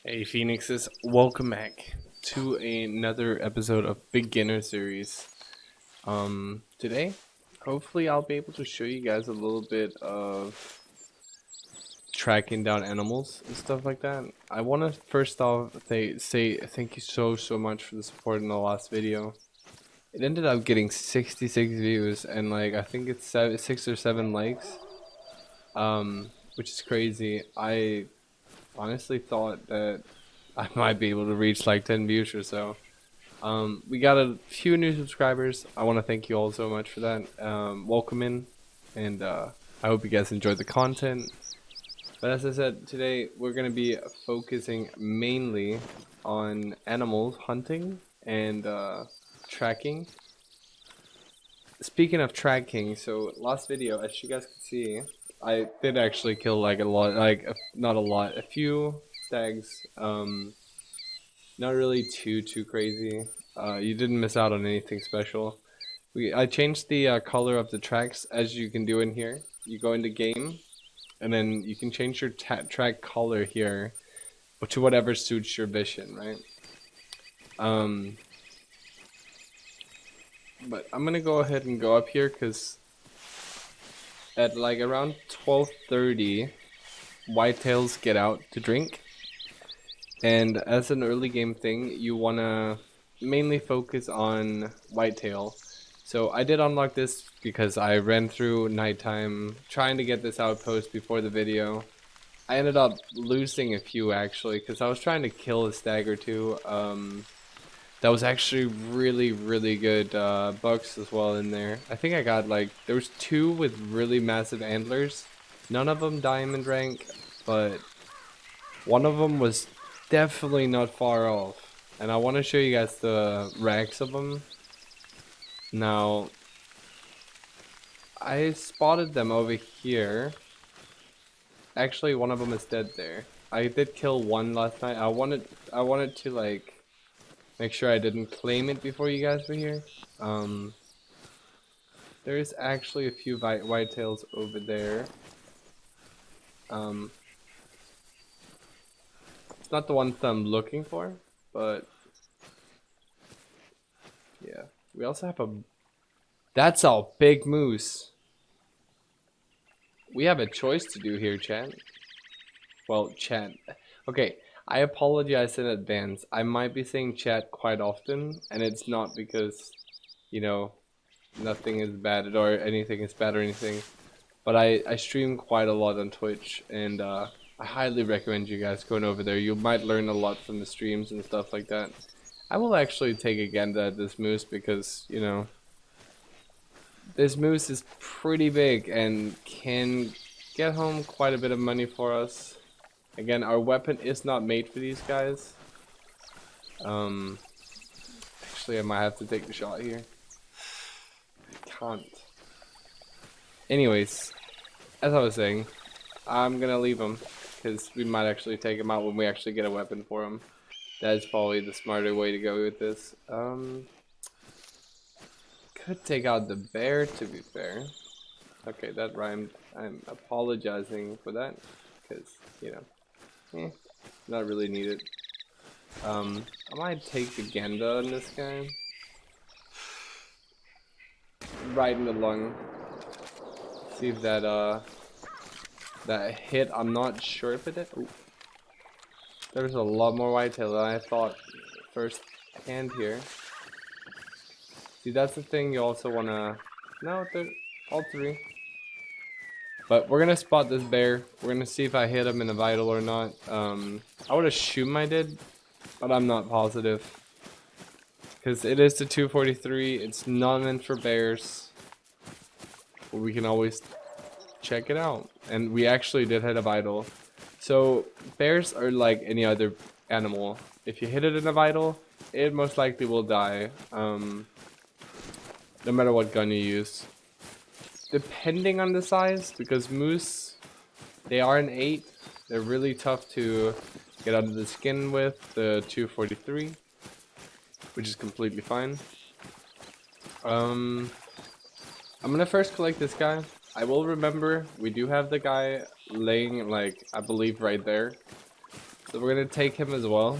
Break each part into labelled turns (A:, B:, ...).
A: Hey Phoenixes, welcome back to another episode of Beginner Series. Today, hopefully I'll be able to show you guys a little bit of tracking down animals and stuff like that. I want to first off say thank you so much for the support in the last video. It ended up getting 66 views and like I think it's 6 or 7 likes, which is crazy. I honestly thought that I might be able to reach like 10 views or so. We got a few new subscribers. I want to thank you all so much for that. Welcome in, and I hope you guys enjoyed the content. But as I said, today we're going to be focusing mainly on animals hunting and tracking. Speaking of tracking, so last video, as you guys can see, I did actually kill like a lot, not a lot, a few stags. Not really too crazy. You didn't miss out on anything special. I changed the color of the tracks as you can do in here. You go into game, and then you can change your track color here to whatever suits your vision, right? Um, but I'm gonna go ahead and go up here because at like around 12:30, whitetails get out to drink. And as an early game thing, you wanna mainly focus on whitetail. So I did unlock this because I ran through nighttime trying to get this outpost before the video. I ended up losing a few actually because I was trying to kill a stag or two. That was actually really good bucks as well in there. I think I got like, there was two with really massive antlers. None of them diamond rank, but one of them was definitely not far off. And I want to show you guys the racks of them. Now, I spotted them over here. Actually, one of them is dead there. I did kill one last night. I wanted to like make sure I didn't claim it before you guys were here. There's actually a few whitetails over there. It's not the ones that I'm looking for, but yeah. We also have a... That's a big moose. We have a choice to do here, chat. Well, chat. Okay, I apologize in advance. I might be saying chat quite often, and it's not because, you know, nothing is bad or anything is bad or anything. But I stream quite a lot on Twitch, and I highly recommend you guys going over there. You might learn a lot from the streams and stuff like that. I will actually take a gander at this moose because, you know, this moose is pretty big and can get home quite a bit of money for us. Again, our weapon is not made for these guys. Actually, I might have to take the shot here. I can't. Anyways, as I was saying, I'm gonna leave him because we might actually take him out when we actually get a weapon for him. That's probably the smarter way to go with this. Could take out the bear, to be fair. Okay, that rhymed. I'm apologizing for that because, you know, not really needed. I might take the Genda on this guy. Right in the lung. See if that that hit. I'm not sure if it did. Ooh. There's a lot more whitetail than I thought first hand here. See, that's the thing you also wanna... No, they're all three. But we're gonna spot this bear. We're gonna see if I hit him in a vital or not. I would assume I did, but I'm not positive. Because it is the 243. It's not meant for bears. But we can always check it out. And we actually did hit a vital. So bears are like any other animal. If you hit it in a vital, it most likely will die. No matter what gun you use. Depending on the size, because moose, they are an 8. They're really tough to get under the skin with, the 243, which is completely fine. I'm gonna first collect this guy. I will remember, we do have the guy laying, like, I believe right there. So we're gonna take him as well.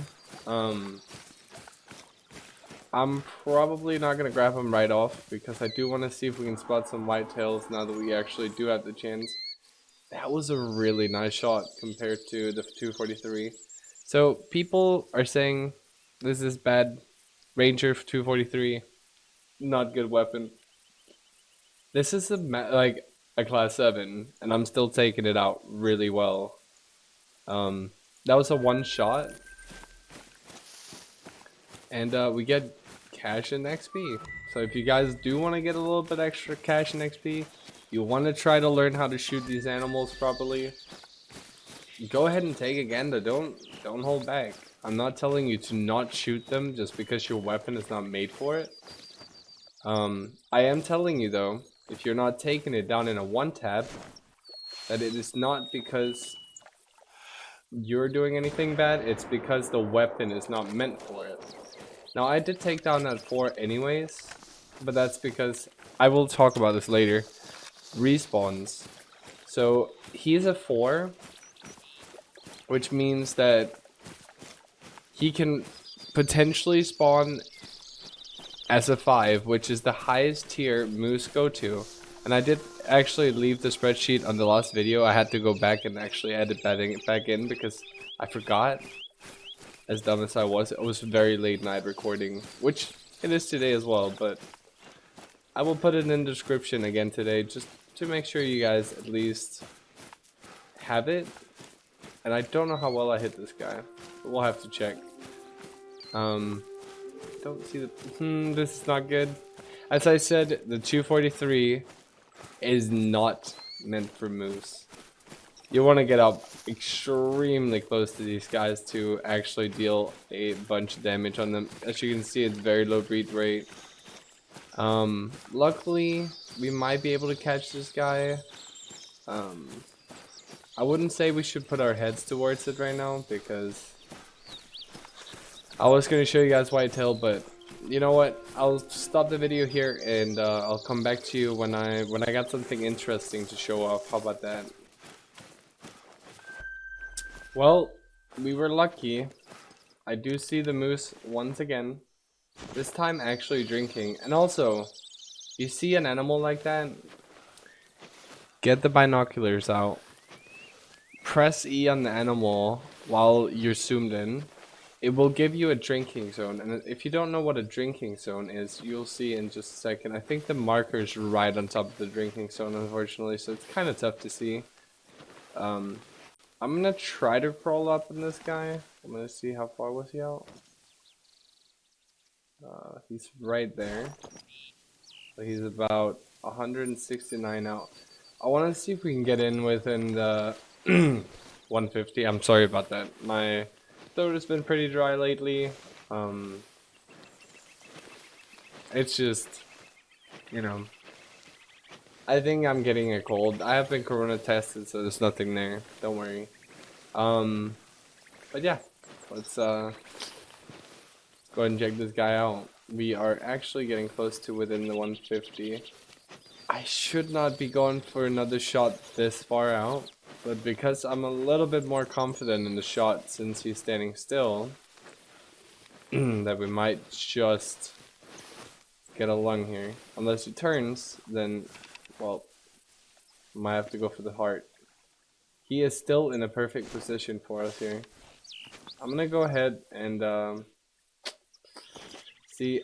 A: I'm probably not gonna grab him right off because I do want to see if we can spot some whitetails now that we actually do have the chance. That was a really nice shot compared to the 243. So people are saying this is bad. Ranger 243, not good weapon. This is like a class 7, and I'm still taking it out really well. That was a one shot, and we get cash and XP. So if you guys do want to get a little bit extra cash and XP, you want to try to learn how to shoot these animals properly, go ahead and take a gander. Don't hold back. I'm not telling you to not shoot them just because your weapon is not made for it. I am telling you though, if you're not taking it down in a one tap, that it is not because you're doing anything bad, it's because the weapon is not meant for it. Now I did take down that 4 anyways, but that's because, I will talk about this later, respawns. So he's a 4, which means that he can potentially spawn as a 5, which is the highest tier moose go to. And I did actually leave the spreadsheet on the last video. I had to go back and actually edit that back in because I forgot. As dumb as I was, it was very late night recording, which it is today as well, but I will put it in the description again today just to make sure you guys at least have it. And I don't know how well I hit this guy, but we'll have to check. Don't see the this is not good. As I said, the 243 is not meant for moose. You want to get up extremely close to these guys to actually deal a bunch of damage on them. As you can see, it's very low beat rate. Luckily we might be able to catch this guy. I wouldn't say we should put our heads towards it right now because I was going to show you guys whitetail, but you know what? I'll stop the video here and I'll come back to you when I got something interesting to show off. How about that? Well, we were lucky. I do see the moose once again. This time actually drinking. And also, you see an animal like that? Get the binoculars out. Press E on the animal while you're zoomed in. It will give you a drinking zone, and if you don't know what a drinking zone is, you'll see in just a second. I think the marker is right on top of the drinking zone, unfortunately, so it's kind of tough to see. I'm gonna try to crawl up in this guy. I'm gonna see how far was he out. He's right there. So he's about 169 out. I want to see if we can get in within the 150. I'm sorry about that. My throat has been pretty dry lately. It's just, you know, I think I'm getting a cold. I have been corona tested, so there's nothing there. Don't worry. But yeah, let's go ahead and check this guy out. We are actually getting close to within the 150. I should not be going for another shot this far out, but because I'm a little bit more confident in the shot since he's standing still, that we might just get a lung here. Unless he turns, then, well, might have to go for the heart. He is still in a perfect position for us here. I'm gonna go ahead and see.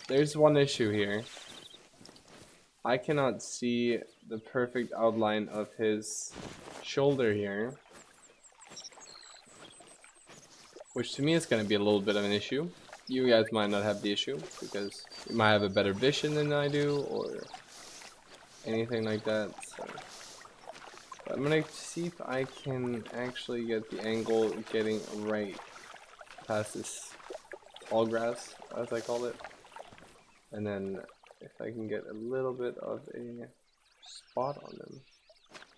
A: There's one issue here. I cannot see the perfect outline of his shoulder here, which to me is going to be a little bit of an issue. You guys might not have the issue because you might have a better vision than I do or anything like that. So I'm going to see if I can actually get the angle getting right past this tall grass, as I call it, and then if I can get a little bit of a spot on him.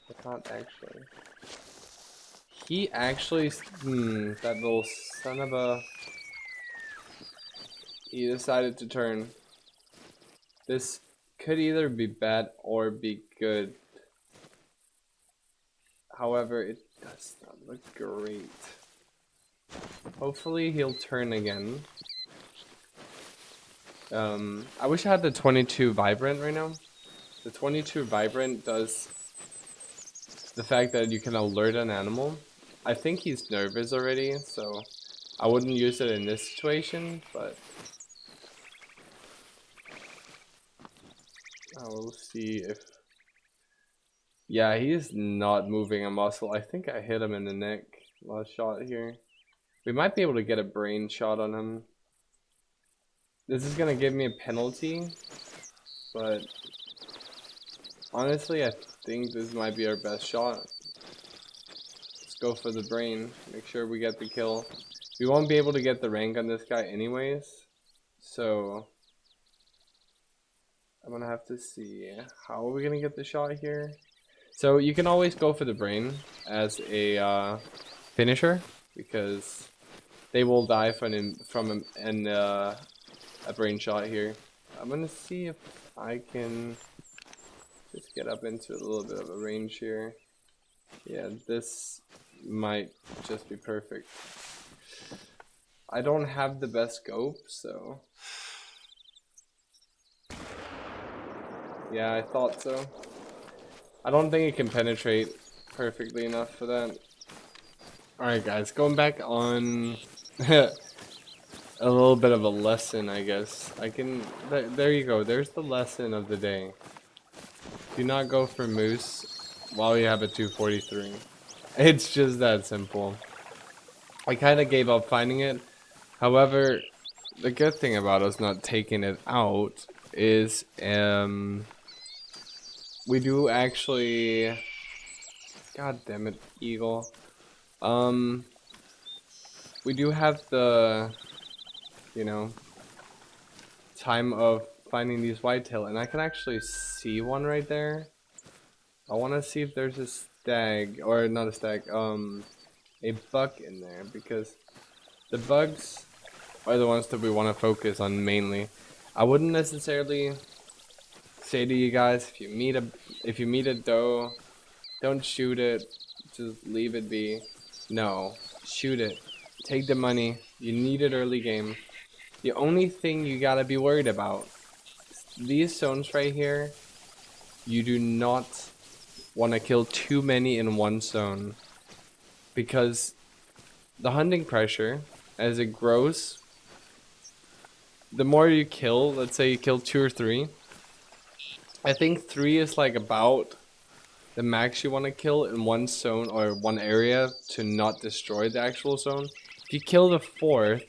A: I can't actually. He actually, that little son of a, he decided to turn. This could either be bad or be good. However, it does not look great. Hopefully he'll turn again. I wish I had the 22 Vibrant right now. The 22 Vibrant does the fact that you can alert an animal. I think he's nervous already, so I wouldn't use it in this situation, but I will see if... Yeah, he is not moving a muscle. I think I hit him in the neck last shot here. We might be able to get a brain shot on him. This is gonna give me a penalty, but honestly, I think this might be our best shot. Let's go for the brain. Make sure we get the kill. We won't be able to get the rank on this guy anyways, so I'm gonna have to see how are we gonna get the shot here. So you can always go for the brain as a finisher because they will die from a brain shot here. I'm gonna see if I can just get up into a little bit of a range here. Yeah, this might just be perfect. I don't have the best scope, so yeah, I thought so. I don't think it can penetrate perfectly enough for that. Alright guys, going back on a little bit of a lesson, I guess. There you go, there's the lesson of the day. Do not go for moose while you have a 243. It's just that simple. I kind of gave up finding it. However, the good thing about us not taking it out is we do actually... God damn it, eagle. We do have the, you know, time of finding these whitetail, and I can actually see one right there. I want to see if there's a stag, or not a stag, a buck in there, because the bugs are the ones that we want to focus on mainly. I wouldn't necessarily say to you guys, if you meet a doe, don't shoot it, just leave it be. No, shoot it. Take the money. You need it early game. The only thing you gotta be worried about, these zones right here, you do not want to kill too many in one zone, because the hunting pressure, as it grows, the more you kill, let's say you kill 2 or 3, I think 3 is like about the max you want to kill in one zone or one area to not destroy the actual zone. If you kill the 4th,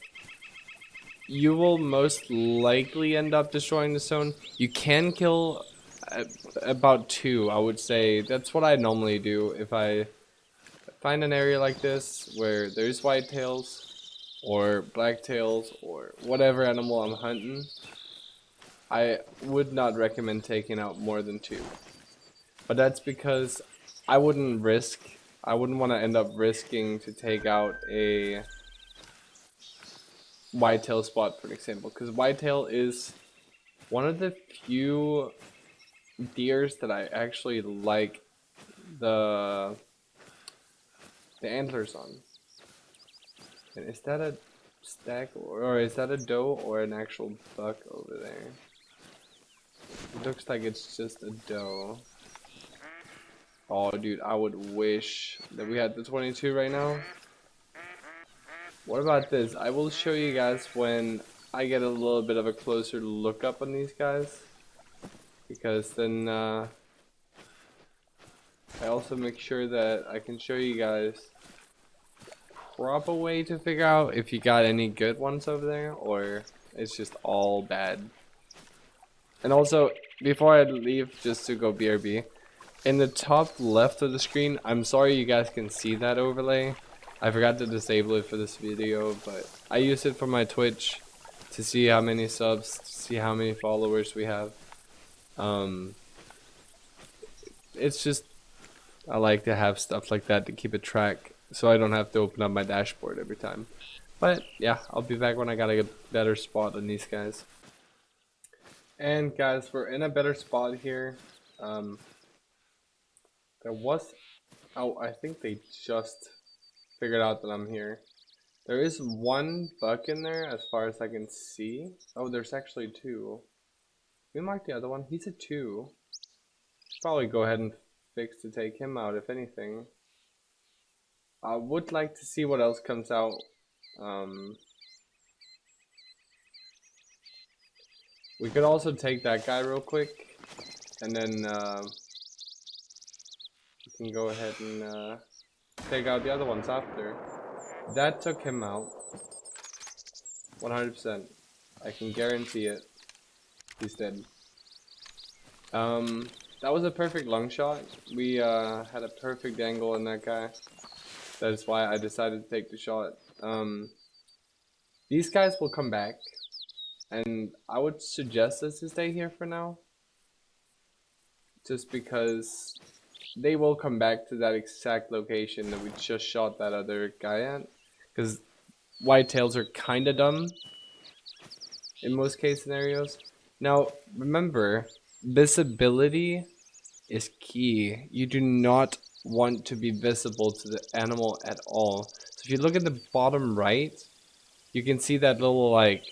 A: you will most likely end up destroying the zone. You can kill about 2, I would say. That's what I normally do if I find an area like this where there's whitetails or blacktails or whatever animal I'm hunting. I would not recommend taking out more than 2. But that's because I wouldn't want to end up risking to take out a whitetail spot, for example, because whitetail is one of the few deers that I actually like the antlers on. And is that a stag or is that a doe or an actual buck over there? It looks like it's just a doe. Oh, dude, I would wish that we had the 22 right now. What about this? I will show you guys when I get a little bit of a closer look up on these guys, because then I also make sure that I can show you guys proper way to figure out if you got any good ones over there or it's just all bad. And also, before I leave, just to go BRB, in the top left of the screen, I'm sorry you guys can see that overlay. I forgot to disable it for this video, but I use it for my Twitch to see how many subs, to see how many followers we have. It's just, I like to have stuff like that to keep a track, so I don't have to open up my dashboard every time. But yeah, I'll be back when I got a better spot on these guys. And guys, we're in a better spot here. There was, oh, I think they just figured out that I'm here. There is one buck in there as far as I can see. Oh, there's actually two. We mark the other one. He's a 2. Probably go ahead and fix to take him out if anything. I would like to see what else comes out. We could also take that guy real quick, and then we can go ahead and take out the other ones after. That took him out. 100%. I can guarantee it. He's dead. That was a perfect lung shot. We had a perfect angle on that guy. That is why I decided to take the shot. These guys will come back, and I would suggest us to stay here for now. Just because they will come back to that exact location that we just shot that other guy at. Because whitetails are kinda dumb in most case scenarios. Now, remember, visibility is key. You do not want to be visible to the animal at all. So if you look at the bottom right, you can see that little like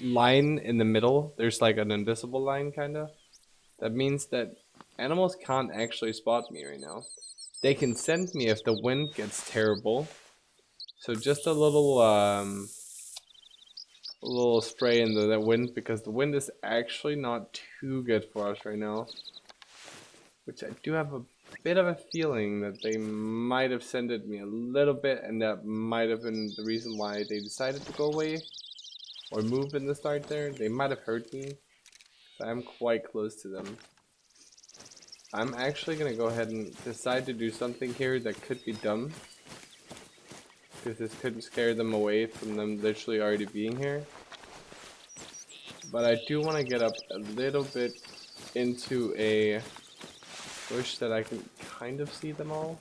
A: line in the middle. There's like an invisible line kinda. That means that animals can't actually spot me right now. They can send me if the wind gets terrible. So just a little spray in the wind, because the wind is actually not too good for us right now. Which I do have a bit of a feeling that they might have sended me a little bit, and that might have been the reason why they decided to go away or move in the start there. They might have heard me. I'm quite close to them. I'm actually gonna go ahead and decide to do something here that could be dumb, because this could scare them away from them literally already being here. But I do want to get up a little bit into a bush that I can kind of see them all.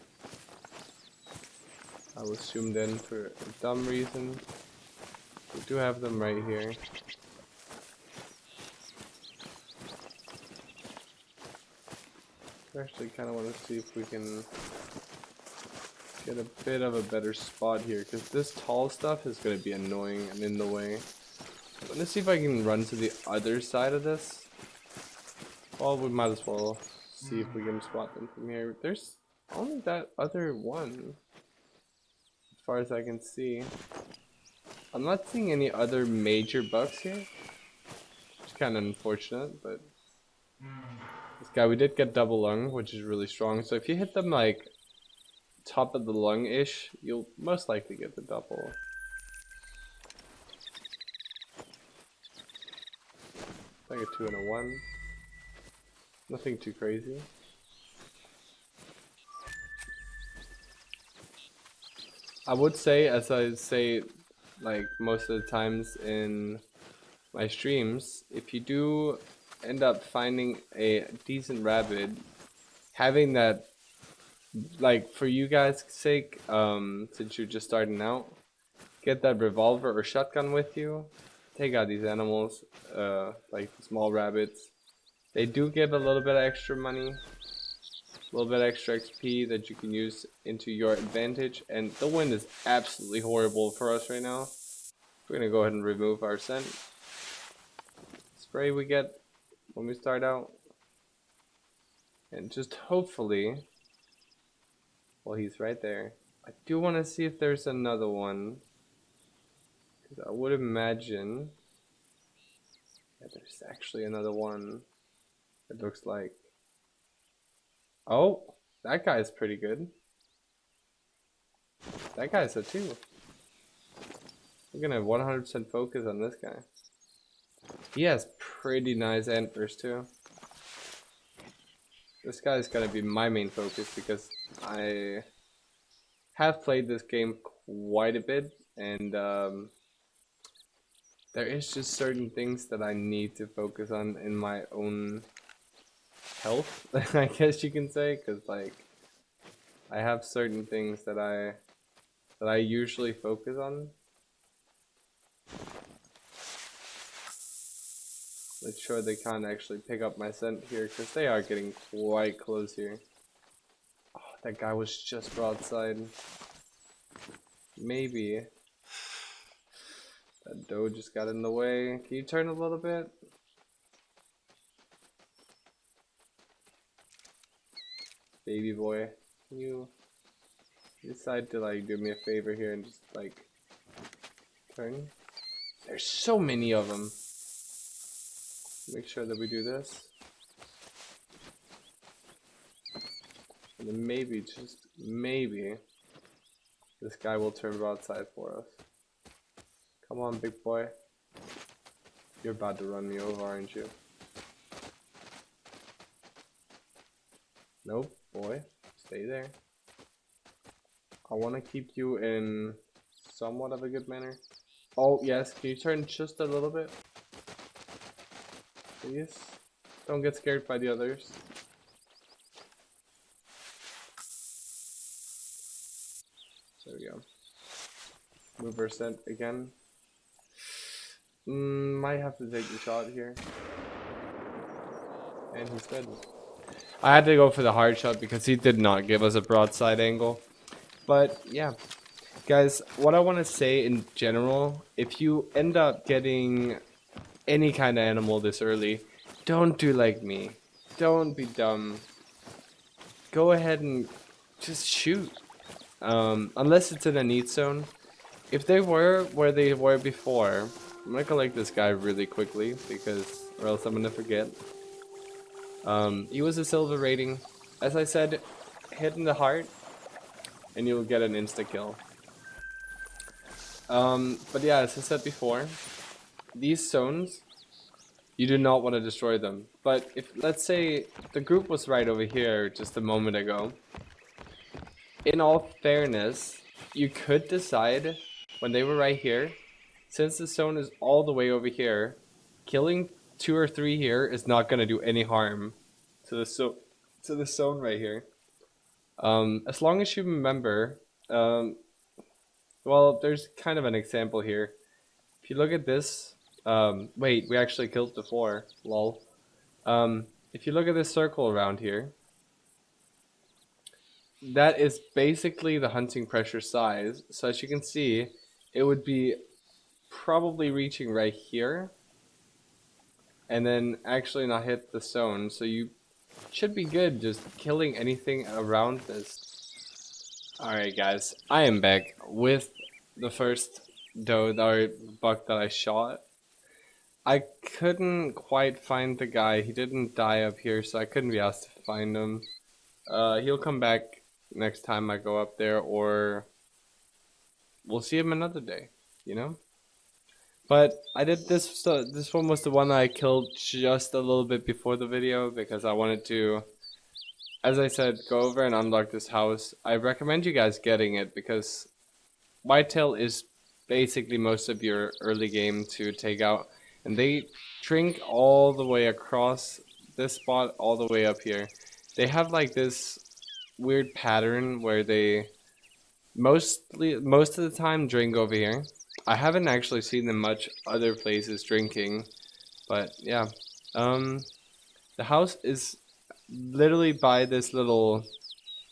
A: I was zoomed in for a dumb reason. We do have them right here. I actually kind of want to see if we can get a bit of a better spot here, because this tall stuff is going to be annoying and in the way. I'm going to see if I can run to the other side of this. Well, we might as well see if we can spot them from here. There's only that other one, as far as I can see. I'm not seeing any other major bucks here. It's kind of unfortunate, but this guy, we did get double lung, which is really strong. So if you hit them like top of the lung-ish, you'll most likely get the double. Like a 2 and a 1. Nothing too crazy. I would say, as I say like most of the times in my streams, if you do end up finding a decent rabbit, having that, like, for you guys' sake, since you're just starting out, get that revolver or shotgun with you. Take out these animals, like the small rabbits. They do give a little bit of extra money, a little bit extra XP that you can use into your advantage. And the wind is absolutely horrible for us right now. We're gonna go ahead and remove our scent spray we get when we start out, and just hopefully, well, he's right there. I do want to see if there's another one, because I would imagine that there's actually another one. It looks like, oh, that guy's pretty good. That guy's a 2. We're gonna 100% focus on this guy. He has pretty nice antlers too. This guy's gonna be my main focus, because I have played this game quite a bit, and there is just certain things that I need to focus on in my own health, I guess you can say, because like I have certain things that I usually focus on. Make sure they can't actually pick up my scent here, because they are getting quite close here. Oh, that guy was just broadside. Maybe That doe just got in the way. Can you turn a little bit? Baby boy, can you decide to like do me a favor here and just like turn? There's so many of them. Make sure that we do this. And then maybe, just maybe, this guy will turn broadside for us. Come on, big boy. You're about to run me over, aren't you? Nope, boy. Stay there. I want to keep you in somewhat of a good manner. Oh, yes. Can you turn just a little bit? Please? Don't get scared by the others. There we go. Move our scent again. Might have to take the shot here. And he's dead. I had to go for the hard shot because he did not give us a broadside angle. But yeah, guys, what I want to say in general, if you end up getting any kind of animal this early, don't do like me. Don't be dumb. Go ahead and just shoot. Unless it's in a need zone. If they were where they were before, I'm gonna collect this guy really quickly because, or else I'm gonna forget. He was a silver rating. As I said, hit in the heart, and you'll get an insta kill. But yeah, as I said before, these zones, you do not want to destroy them. But if, let's say, the group was right over here just a moment ago, in all fairness, you could decide when they were right here, since the zone is all the way over here, killing 2 or 3 here is not going to do any harm to the zone right here. As long as you remember, well, there's kind of an example here. If you look at this, wait, we actually killed before, lol. If you look at this circle around here, that is basically the hunting pressure size. So as you can see, it would be probably reaching right here, and then actually not hit the zone. So you should be good just killing anything around this. Alright guys, I am back with the first doe or buck that I shot. I couldn't quite find the guy. He didn't die up here, so I couldn't be asked to find him. He'll come back next time I go up there, or we'll see him another day, you know? But I did this, so this one was the one I killed just a little bit before the video because I wanted to, as I said, go over and unlock this house. I recommend you guys getting it because whitetail is basically most of your early game to take out, and they drink all the way across this spot all the way up here. They have like this weird pattern where they most of the time drink over here. I haven't actually seen them much other places drinking, but yeah. The house is literally by this little,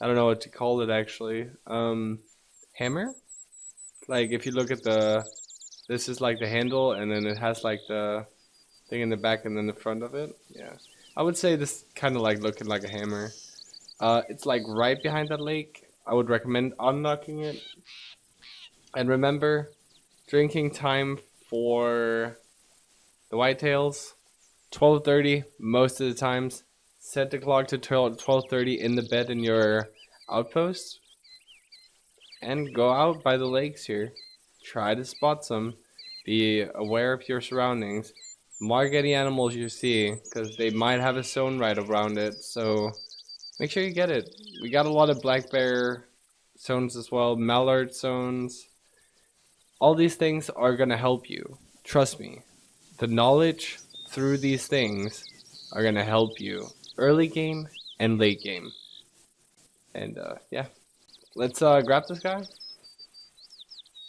A: I don't know what to call it actually, hammer? Like if you look at this is like the handle, and then it has like the thing in the back and then the front of it. Yeah, I would say this kind of like looking like a hammer. It's like right behind that lake. I would recommend unlocking it. And remember, drinking time for the whitetails, 12:30 most of the times. Set the clock to 12:30 in the bed in your outpost. And go out by the lakes here. Try to spot some. Be aware of your surroundings. Mark any animals you see, because they might have a zone right around it. So make sure you get it. We got a lot of black bear zones as well, mallard zones. All these things are going to help you. Trust me. The knowledge through these things are going to help you early game and late game. And yeah, let's grab this guy.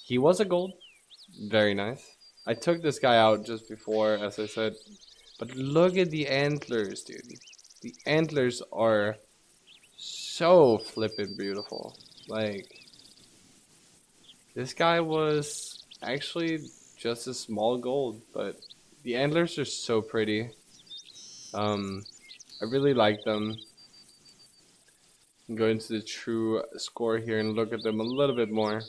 A: He was a gold. Very nice. I took this guy out just before, as I said. But look at the antlers, dude. The antlers are so flippin' beautiful. Like, this guy was actually just a small gold, but the antlers are so pretty. I really like them. Go into the true score here and look at them a little bit more.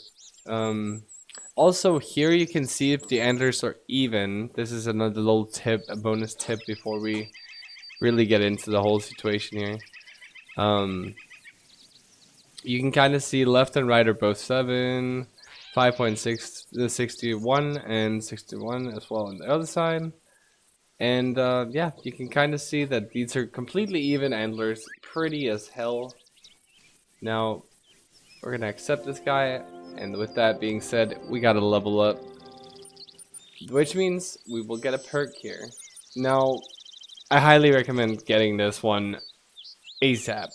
A: Also, here you can see if the antlers are even. This is another little tip, a bonus tip before we really get into the whole situation here. You can kind of see left and right are both 7, 5.6, 61, and 61 as well on the other side. And yeah, you can kind of see that these are completely even antlers, pretty as hell. Now, we're gonna accept this guy, and with that being said, we gotta level up, which means we will get a perk here. Now, I highly recommend getting this one ASAP.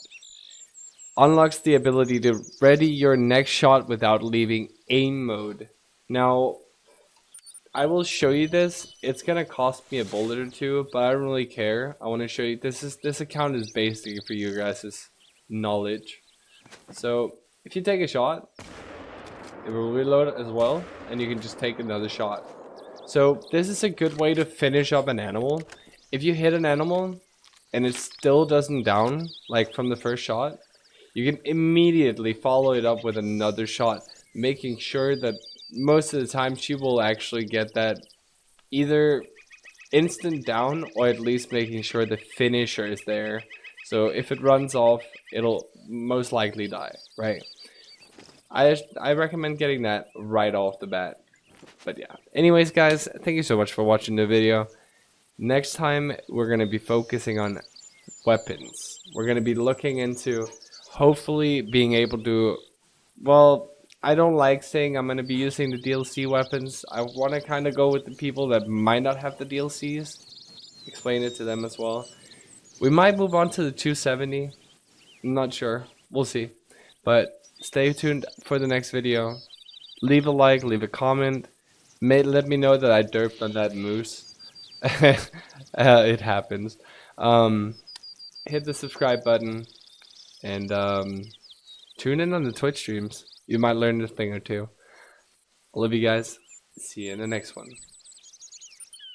A: Unlocks the ability to ready your next shot without leaving aim mode. Now, I will show you this. It's gonna cost me a bullet or two, but I don't really care. I want to show you this account is basically for you guys' knowledge. So if you take a shot, it will reload as well, and you can just take another shot. So this is a good way to finish up an animal. If you hit an animal and it still doesn't down, like from the first shot, you can immediately follow it up with another shot, making sure that most of the time she will actually get that either instant down or at least making sure the finisher is there. So if it runs off, it'll most likely die, right? I recommend getting that right off the bat. But yeah. Anyways, guys, thank you so much for watching the video. Next time, we're going to be focusing on weapons. We're going to be looking into hopefully being able to, well, I don't like saying I'm going to be using the DLC weapons. I want to kind of go with the people that might not have the DLCs. Explain it to them as well. We might move on to the 270. I'm not sure. We'll see. But stay tuned for the next video. Leave a like, leave a comment. Let me know that I derped on that moose. It happens. Hit the subscribe button. And tune in on the Twitch streams. You might learn a thing or two. I love you guys. See you in the next one.